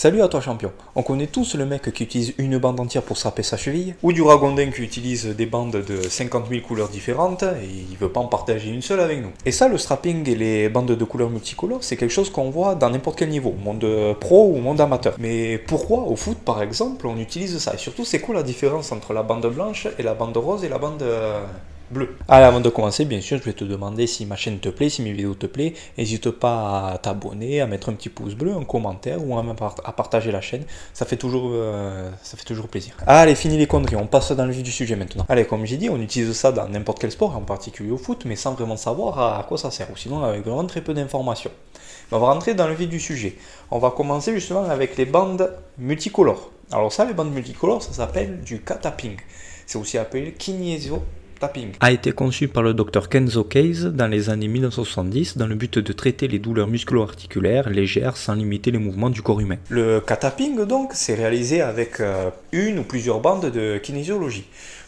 Salut à toi champion. On connaît tous le mec qui utilise une bande entière pour strapper sa cheville, ou du ragondin qui utilise des bandes de 50 000 couleurs différentes et il veut pas en partager une seule avec nous. Et ça, le strapping et les bandes de couleurs multicolores, c'est quelque chose qu'on voit dans n'importe quel niveau, monde pro ou monde amateur. Mais pourquoi au foot par exemple on utilise ça? Et surtout, c'est quoi la différence entre la bande blanche et la bande rose et la bande bleu. Allez, avant de commencer, bien sûr, je vais te demander si ma chaîne te plaît, si mes vidéos te plaisent. N'hésite pas à t'abonner, à mettre un petit pouce bleu, un commentaire ou à partager la chaîne. Ça fait toujours plaisir. Allez, fini les conneries, on passe dans le vif du sujet maintenant. Allez, comme j'ai dit, on utilise ça dans n'importe quel sport, en particulier au foot, mais sans vraiment savoir à quoi ça sert, ou sinon avec vraiment très peu d'informations. On va rentrer dans le vif du sujet. On va commencer justement avec les bandes multicolores. Alors ça, les bandes multicolores, ça s'appelle du K-tapping. C'est aussi appelé kinésio tapping. A été conçu par le docteur Kenzo Case dans les années 1970 dans le but de traiter les douleurs musculo-articulaires légères sans limiter les mouvements du corps humain. Le K-tapping donc c'est réalisé avec une ou plusieurs bandes de kinésiologie.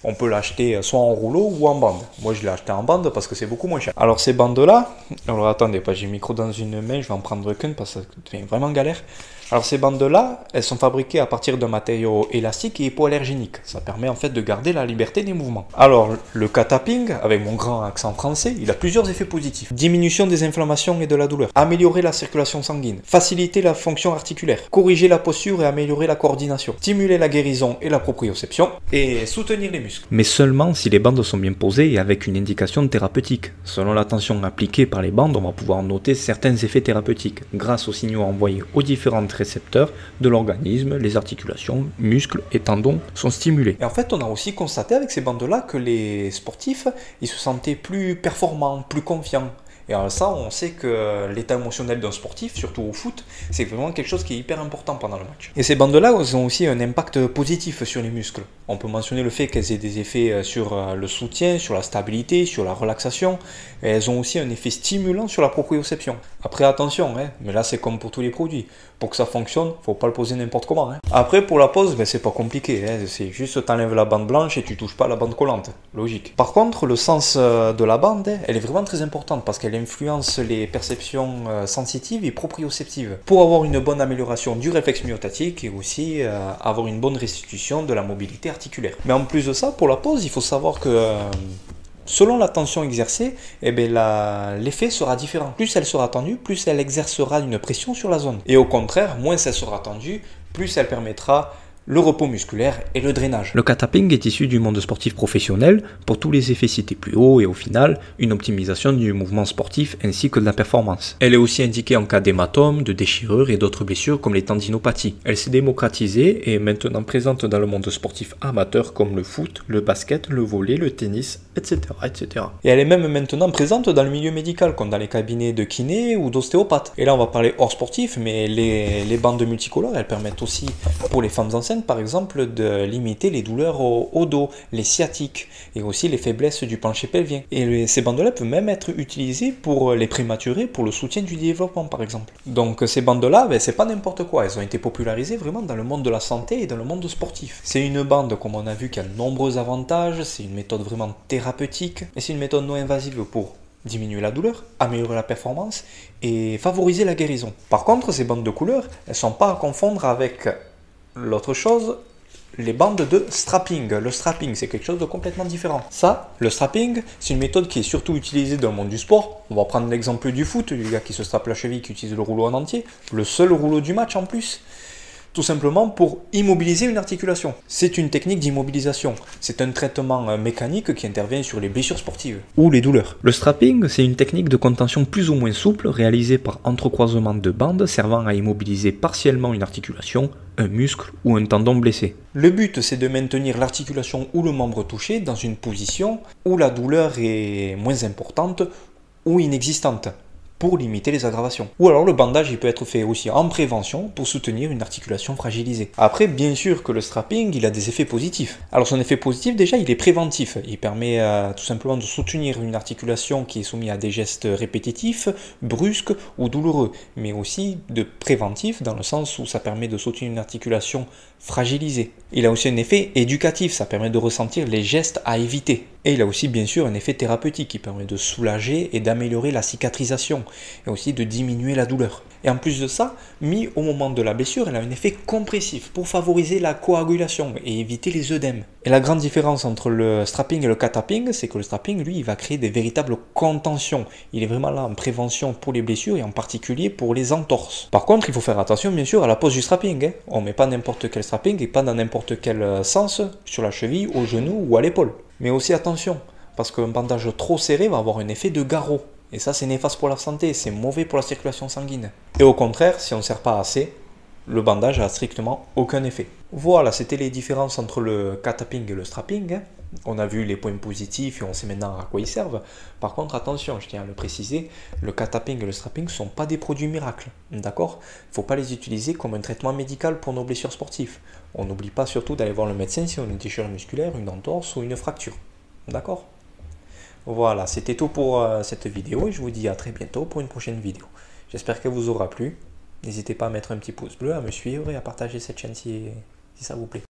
On peut l'acheter soit en rouleau ou en bande. Moi je l'ai acheté en bande parce que c'est beaucoup moins cher. Alors ces bandes là, alors attendez, j'ai le micro dans une main, je vais en prendre qu'une parce que ça devient vraiment galère. Alors ces bandes là, elles sont fabriquées à partir d'un matériau élastique et hypoallergénique. Ça permet en fait de garder la liberté des mouvements. Alors le K-tapping, avec mon grand accent français, il a plusieurs effets positifs. Diminution des inflammations et de la douleur, améliorer la circulation sanguine, faciliter la fonction articulaire, corriger la posture et améliorer la coordination, stimuler la guérison et la proprioception et soutenir les muscles. Mais seulement si les bandes sont bien posées et avec une indication thérapeutique. Selon la tension appliquée par les bandes, on va pouvoir noter certains effets thérapeutiques grâce aux signaux envoyés aux différentes récepteurs de l'organisme, les articulations, muscles et tendons sont stimulés. Et en fait, on a aussi constaté avec ces bandes-là que les sportifs, ils se sentaient plus performants, plus confiants. Et alors ça, on sait que l'état émotionnel d'un sportif, surtout au foot, c'est vraiment quelque chose qui est hyper important pendant le match. Et ces bandes-là, elles ont aussi un impact positif sur les muscles. On peut mentionner le fait qu'elles aient des effets sur le soutien, sur la stabilité, sur la relaxation. Et elles ont aussi un effet stimulant sur la proprioception. Après, attention, mais là c'est comme pour tous les produits. Pour que ça fonctionne, faut pas le poser n'importe comment. Après, pour la pose, c'est pas compliqué. C'est juste t'enlèves la bande blanche et tu touches pas la bande collante. Logique. Par contre, le sens de la bande, elle est vraiment très importante parce qu'elle influence les perceptions sensitives et proprioceptives pour avoir une bonne amélioration du réflexe myotatique et aussi avoir une bonne restitution de la mobilité articulaire. Mais en plus de ça, pour la pose, il faut savoir que selon la tension exercée, l'effet sera différent. Plus elle sera tendue, plus elle exercera une pression sur la zone. Et au contraire, moins elle sera tendue, plus elle permettra le repos musculaire et le drainage. Le K-tapping est issu du monde sportif professionnel pour tous les effets cités plus haut et au final, une optimisation du mouvement sportif ainsi que de la performance. Elle est aussi indiquée en cas d'hématome, de déchirure et d'autres blessures comme les tendinopathies. Elle s'est démocratisée et est maintenant présente dans le monde sportif amateur comme le foot, le basket, le volley, le tennis, etc., etc. Et elle est même maintenant présente dans le milieu médical comme dans les cabinets de kiné ou d'ostéopathes. Et là on va parler hors sportif, mais les bandes multicolores, elles permettent aussi pour les femmes enceintes par exemple de limiter les douleurs au dos, les sciatiques et aussi les faiblesses du plancher pelvien. Et ces bandes-là peuvent même être utilisées pour les prématurés, pour le soutien du développement par exemple. Donc ces bandes-là, c'est pas n'importe quoi, elles ont été popularisées vraiment dans le monde de la santé et dans le monde sportif. C'est une bande, comme on a vu, qui a de nombreux avantages, c'est une méthode vraiment thérapeutique et c'est une méthode non invasive pour diminuer la douleur, améliorer la performance et favoriser la guérison. Par contre, ces bandes de couleur, elles ne sont pas à confondre avec l'autre chose, les bandes de strapping. Le strapping, c'est quelque chose de complètement différent. Ça, le strapping, c'est une méthode qui est surtout utilisée dans le monde du sport. On va prendre l'exemple du foot, du gars qui se strappe la cheville, qui utilise le rouleau en entier, le seul rouleau du match en plus. Tout simplement pour immobiliser une articulation. C'est une technique d'immobilisation. C'est un traitement mécanique qui intervient sur les blessures sportives ou les douleurs. Le strapping, c'est une technique de contention plus ou moins souple réalisée par entrecroisement de bandes servant à immobiliser partiellement une articulation, un muscle ou un tendon blessé. Le but, c'est de maintenir l'articulation ou le membre touché dans une position où la douleur est moins importante ou inexistante, pour limiter les aggravations. Ou alors le bandage il peut être fait aussi en prévention pour soutenir une articulation fragilisée. Après, bien sûr que le strapping il a des effets positifs. Alors son effet positif déjà il est préventif. Il permet tout simplement de soutenir une articulation qui est soumise à des gestes répétitifs, brusques ou douloureux. Mais aussi de préventif dans le sens où ça permet de soutenir une articulation fragilisée. Il a aussi un effet éducatif, ça permet de ressentir les gestes à éviter. Et il a aussi bien sûr un effet thérapeutique qui permet de soulager et d'améliorer la cicatrisation et aussi de diminuer la douleur. Et en plus de ça, mis au moment de la blessure, il a un effet compressif pour favoriser la coagulation et éviter les œdèmes. Et la grande différence entre le strapping et le cattapping, c'est que le strapping, lui, il va créer des véritables contentions. Il est vraiment là en prévention pour les blessures et en particulier pour les entorses. Par contre, il faut faire attention bien sûr à la pose du strapping. On ne met pas n'importe quel strapping et pas dans n'importe quel sens sur la cheville, au genou ou à l'épaule. Mais aussi attention, parce qu'un bandage trop serré va avoir un effet de garrot. Et ça, c'est néfaste pour la santé, c'est mauvais pour la circulation sanguine. Et au contraire, si on ne serre pas assez, le bandage n'a strictement aucun effet. Voilà, c'était les différences entre le cattapping et le strapping. On a vu les points positifs et on sait maintenant à quoi ils servent. Par contre, attention, je tiens à le préciser, le cattapping et le strapping ne sont pas des produits miracles. D'accord ? Il ne faut pas les utiliser comme un traitement médical pour nos blessures sportives. On n'oublie pas surtout d'aller voir le médecin si on a une déchirure musculaire, une entorse ou une fracture. D'accord ? Voilà, c'était tout pour cette vidéo et je vous dis à très bientôt pour une prochaine vidéo. J'espère qu'elle vous aura plu. N'hésitez pas à mettre un petit pouce bleu, à me suivre et à partager cette chaîne si ça vous plaît.